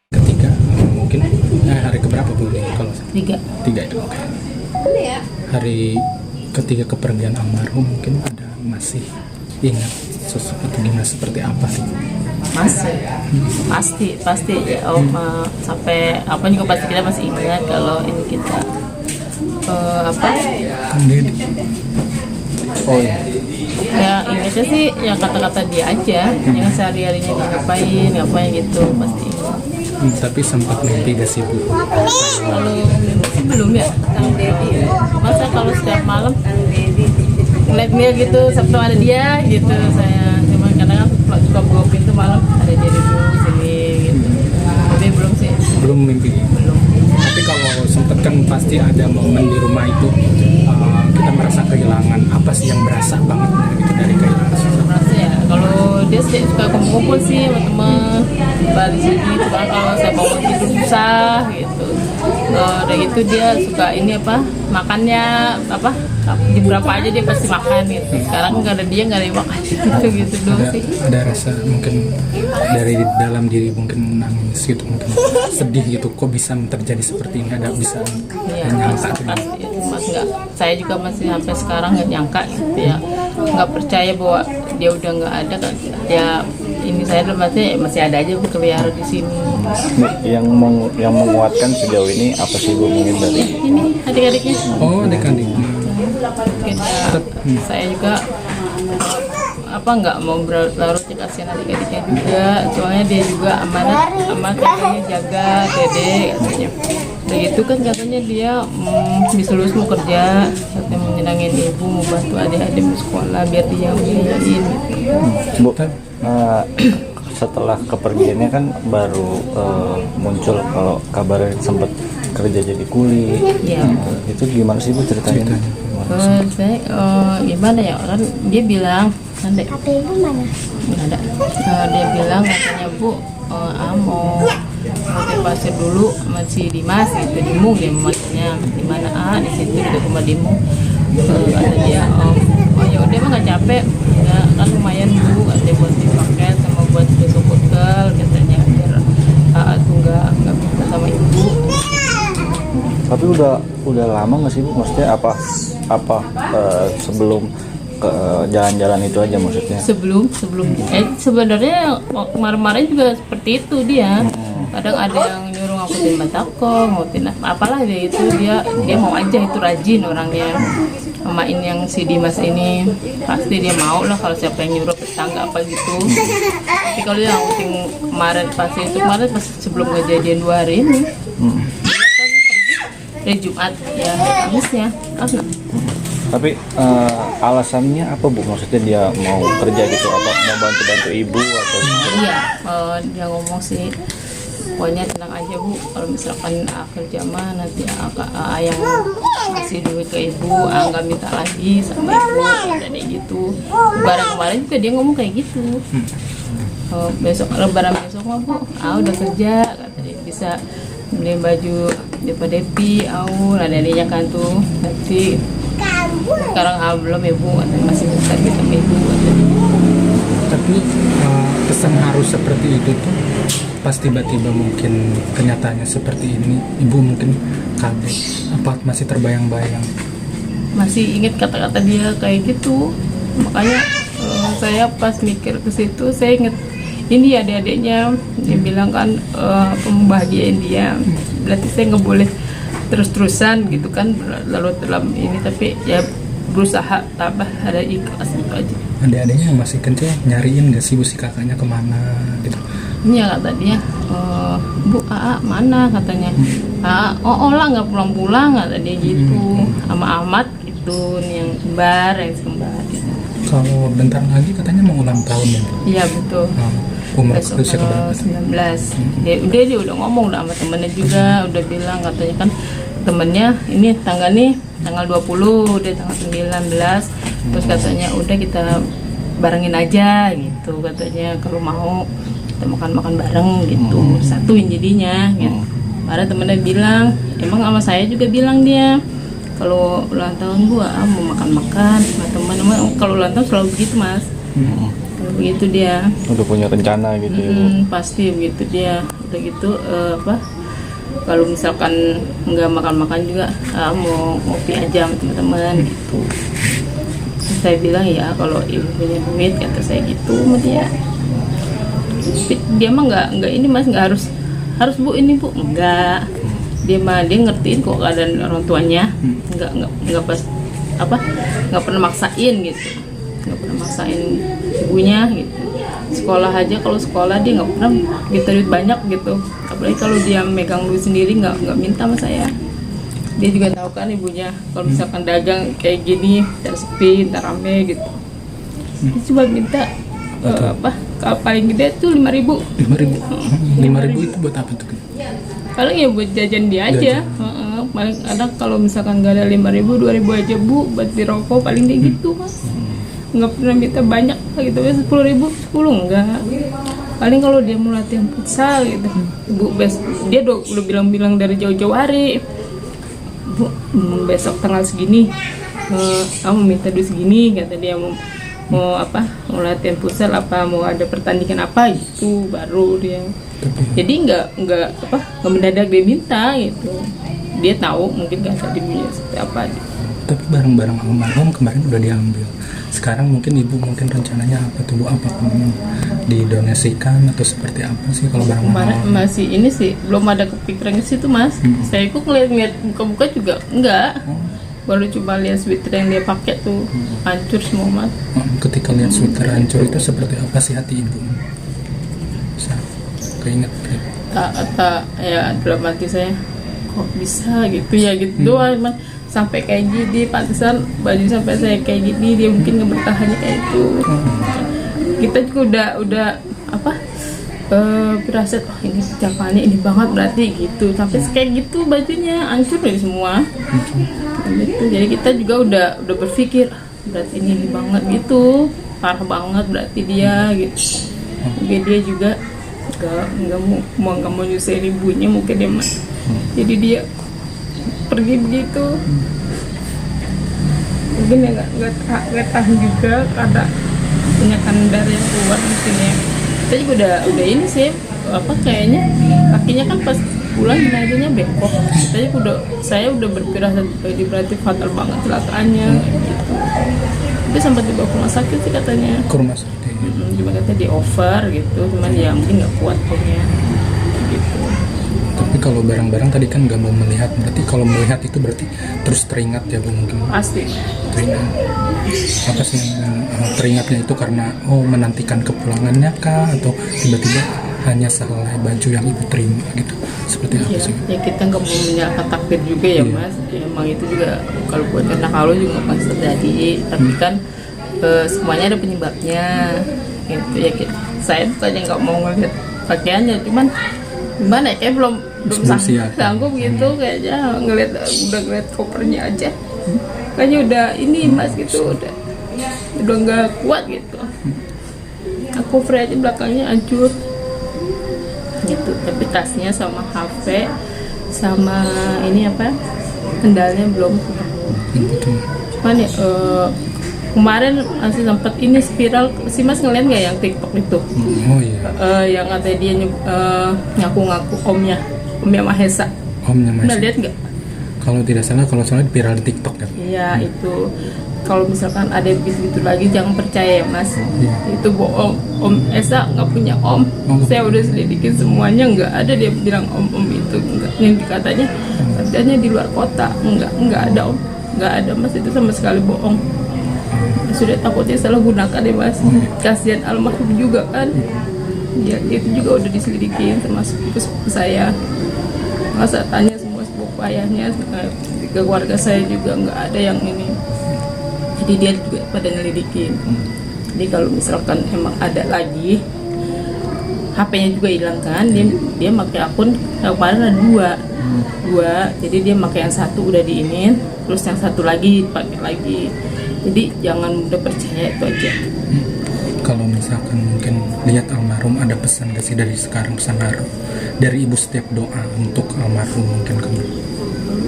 Ketiga, mungkin hari keberapa Bu? Kalau tiga itu, oke. Hari ketiga kepergian almarhum, mungkin ada masih ingat sosok atau gimana, seperti apa sih? Pasti sampai apa juga pasti kita masih ingat kalau ini kita Kang Deddy. Oh iya. ya ingatnya sih ya kata-kata dia aja, yang sehari-harinya dia ngapain gitu pasti ingat. Tapi sempat mimpi gak sih Bu? Kalau belum ya Kang Deddy, masa kalau setiap malam ngeliat dia gitu Sabtu ada dia gitu, saya cuma kadang kan suka buka pintu malam ada dia di sini gitu, tapi belum sih. Belum mimpi? Belum. Tapi kalau sempet kan pasti ada momen di rumah itu kita merasa kehilangan, apa sih yang berasa banget gitu dari kehilangan sosok? Merasa ya, kalau dia sih suka kumpul-kumpul sih sama temen balik sini, cuma kalau saya mau tidur susah gitu. Udah gitu dia suka ini makannya jam berapa aja dia pasti makan gitu. Sekarang nggak ada dia, nggak ada yang makan gitu doang sih. Ada rasa mungkin dari dalam diri mungkin nangis gitu, mungkin sedih gitu, kok bisa terjadi seperti ini, ada bisa nyangka gitu. Pasti mas nggak, saya juga masih sampai sekarang nggak nyangka gitu ya, nggak percaya bahwa dia udah nggak ada kan ya. Ini saya masih ada aja berkeliaran di sini. Yang menguatkan sejauh ini apa sih Bu, mungkin dari ini adik-adiknya? Oh, adik-adik. Mungkin ya, saya juga nggak mau berlarut ya, kasihan adik-adiknya juga, soalnya dia juga amanat katanya jaga Dede katanya. Begitu kan katanya dia bisa lulus mau kerja, katanya menyenangin ibu, mau bantu adik-adik di sekolah biar dia biayain gitu. Bu, setelah kepergiannya kan baru muncul kalau kabarnya sempat kerja jadi kuli. Ya. Itu gimana sih Bu ceritanya? Saya gimana ya, kan dia bilang kan nggak ada. Dia bilang katanya Bu, mau pasir dulu masih Dimas gitu, di Mung dia maksudnya di mana di situ di rumah di Mung. Kata dia ya udah mah nggak capek ya, kan lumayan Bu katanya buat dipakai sama buat besok bekal katanya, biar aku nggak bisa sama ibu. Tapi udah lama nggak sih Bu, maksudnya apa sebelum ke jalan-jalan itu aja maksudnya? Sebelum sebenarnya kemarin juga seperti itu dia. Kadang ada yang nyuruh ngangkutin batako, ngangkutin apalah dia itu, dia mau aja, itu rajin orangnya. Sama ini yang si Dimas ini pasti dia mau lah kalau siapa yang nyuruh tetangga apa gitu. Tapi kalau yang ngangkutin kemarin pas sebelum kejadian 2 hari ini, dari Jumat ya Kamisnya karena. Tapi alasannya apa Bu? Maksudnya dia mau kerja gitu, apa mau bantu ibu atau? Iya, dia ngomong sih, pokoknya tenang aja Bu, kalau misalkan akhir zaman nanti yang kasih duit ke ibu, nggak minta lagi sama ibu, kayak gitu. Lebaran kemarin juga dia ngomong kayak gitu. Besok Lebaran besok mah Bu, udah kerja, katanya bisa beli baju Depi, ada dia kan tuh nanti. Sekarang belum ya Bu, masih besar kita ibu. Tapi pesan harus seperti itu tuh pas tiba-tiba mungkin kenyataannya seperti ini, ibu mungkin kaget apa masih terbayang-bayang? Masih ingat kata-kata dia kayak gitu, makanya saya pas mikir ke situ saya inget ini adik-adiknya, dia bilang kan pembahagiaan dia, berarti saya nggak boleh terus-terusan gitu kan lalu dalam ini, tapi ya berusaha tabah, ada ikhlas gitu aja. Adik-adiknya yang masih kecil nyariin gak sih Bu si kakaknya kemana gitu? Iya kata dia, Bu mana katanya, lah nggak pulang-pulang kata dia gitu, sama Ahmad gitu yang kembar gitu. Kalau bentar lagi katanya mau ulang tahun ya Bu? Iya betul. Umur besok usia keberapa? 19. Dia udah ngomong sama temennya juga, udah bilang katanya kan temennya ini tanggal 20, dia tanggal 19. Terus katanya udah kita barengin aja gitu, katanya kalau mau kita makan bareng gitu, satuin jadinya gitu. Ada temennya bilang, emang sama saya juga bilang dia kalau ulang tahun Bu mau makan-makan sama teman-teman. Kalau ulang tahun selalu begitu Mas. Kalau begitu dia Udah punya rencana gitu ya, Bu. pasti begitu dia. Udah gitu kalau misalkan nggak makan-makan juga mau ngopi aja sama teman-teman gitu. Saya bilang ya kalau ibu punya duit, kata saya gitu sama dia. Dia mah nggak ini Mas, nggak harus Bu ini Bu, enggak. Dia ngertiin kok keadaan orang tuanya, nggak pas nggak pernah maksain gitu, nggak pernah maksain ibunya gitu. Sekolah aja, kalau sekolah dia nggak pernah minta duit banyak gitu, apalagi kalau dia megang duit sendiri nggak minta sama saya. Dia juga tahu kan ibunya kalau misalkan dagang kayak gini ntar sepi, ntar rame gitu. Dia cuma minta paling gede tuh 5.000. 5.000 itu buat apa tuh? Paling ya buat jajan dia aja. Paling ada kalau misalkan nggak ada 5.000, 2.000 aja Bu buat di rokok, paling dia gitu Mas. Nggak pernah minta banyak gitu ya, 10.000, 10 enggak. Paling kalau dia mau latihan futsal gitu, Bu dia udah bilang dari jauh-jauh hari, Bu besok tanggal segini kamu minta duit segini, kata dia mau latihan futsal apa, mau ada pertandingan apa gitu, baru dia. Jadi nggak mendadak dia minta gitu. Dia tahu mungkin gak ada dipunya seperti apa gitu. Tapi barang-barang almarhum kemarin udah diambil. Sekarang mungkin ibu rencananya apa tuh Bu? Apa didonasikan atau seperti apa sih kalau barang almarhum? Masih ini sih belum ada kepikiran ke situ Mas. Saya kok ngeliat buka-buka juga enggak. Baru cuma lihat sweater yang dia pakai tuh hancur semua Mas. Ketika lihat sweater hancur itu seperti apa sih hati ibu? Bisa keinget ya dalam hati saya, kok bisa gitu ya gitu doang Mas. Sampai kayak gini, pantesan baju sampai saya kayak gini, dia mungkin nggak bertahannya kayak itu. Kita juga udah berasa ini capannya ini banget berarti gitu, sampai kayak gitu bajunya hancur dari semua gitu. Jadi kita juga udah berpikir berarti ini banget gitu, parah banget berarti dia gitu. Mungkin dia juga nggak mau nyusahin ibunya mungkin dia Mas. Jadi dia pergi begitu, mungkin ya nggak tahan juga karena punya darah yang kuat mungkin ya. Kita juga udah ini sih kayaknya kakinya kan pas pulang jenazahnya bengkok. Saya udah berpikir berarti fatal banget kecelakaannya gitu. Dia sempat dibawa ke rumah sakit sih katanya. Ke rumah sakit. Cuma katanya di over gitu, cuman ya mungkin nggak kuat punya gitu. Tapi kalau barang-barang tadi kan nggak mau melihat, berarti kalau melihat itu berarti terus teringat ya Bu mungkin? Pasti. Teringat. Apa sih teringatnya itu karena menantikan kepulangannya kah, atau tiba-tiba hanya sehelai baju yang ibu terima gitu? Seperti apa sih? Ya kita nggak mau menyalahkan takdir juga ya Mas. Ya, emang itu juga kalau buat karena kalau juga pasti terjadi. Tapi kan semuanya ada penyebabnya. Gitu ya. Saya tanya nggak mau ngeliat pakaiannya, cuman gimana ya, kayak belum sanggup gitu kayaknya ngeliat kopernya aja. Kayaknya udah ini Mas gitu, udah nggak kuat gitu. Koper aja belakangnya hancur gitu, tapi tasnya sama HP sama ini kendalnya belum. Cuman ya kemarin masih sempat ini spiral, si Mas ngeliat nggak yang TikTok itu? Oh iya. Yang katanya dia ngaku-ngaku omnya Mahesa. Omnya Mahesa. Udah lihat nggak? Kalau tidak salah, viral di TikTok ya. Iya itu. Kalau misalkan ada begitu lagi jangan percaya ya Mas. Itu bohong. Om Esa nggak punya om. Saya udah selidikin semuanya, nggak ada dia bilang om itu. Enggak. Yang katanya di luar kota. Nggak ada om. Nggak ada Mas, itu sama sekali bohong. Sudah takutnya salah gunakan ya Mas. Kasihan almarhum juga kan. Ya itu juga udah diselidikin termasuk itu saya. Masa tanya semua sepupu ayahnya, ke keluarga saya juga nggak ada yang ini. Jadi dia juga pada nyelidikin. Jadi kalau misalkan emang ada lagi, HP-nya juga hilang kan, dia pakai akun yang kemarin ada dua. Jadi dia pakai yang satu udah diinin, terus yang satu lagi pakai lagi. Jadi jangan mudah percaya itu aja. Kalau misalkan mungkin lihat almarhum, ada pesan gak sih dari sekarang, pesan haru dari ibu setiap doa untuk almarhum mungkin kamu?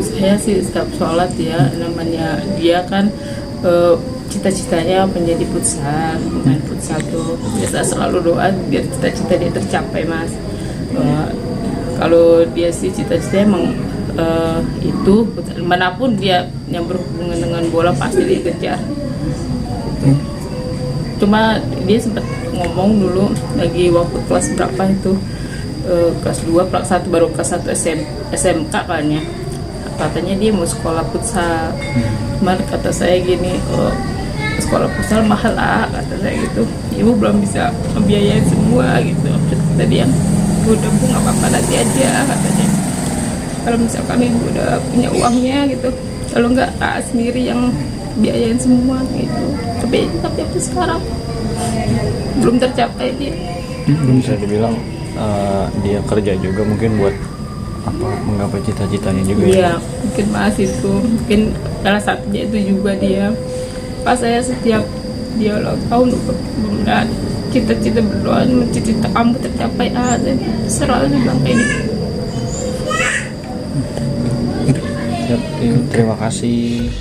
saya sih setiap sholat ya, namanya dia kan cita-citanya menjadi futsal, main futsal tuh biasa selalu doa biar cita-cita dia tercapai mas. Kalau dia sih cita-citanya emang itu manapun dia yang berhubungan dengan bola pasti dia kejar. Cuma dia sempat ngomong dulu lagi waktu kelas berapa itu, kelas 2, kelas 1 baru kelas 1 SMK kan ya, katanya dia mau sekolah futsal. Cuman kata saya gini, sekolah futsal mahal kata saya gitu, ibu belum bisa membiayai semua gitu. Kata dia, udah bu nggak apa-apa nanti aja katanya, kalau misalkan ibu udah punya uangnya gitu, kalau nggak sendiri yang biayain semua gitu. Tapi sekarang belum tercapai dia. Bisa dibilang dia kerja juga mungkin buat apa menggapai cita-citanya juga. Iya, mungkin mas itu mungkin salah satunya itu juga dia. Pas saya setiap dia ulang tahun bunda cita-cita berdoa, cita-cita kamu tercapai ada, selalu bilang kayak gitu. Siap, terima kasih.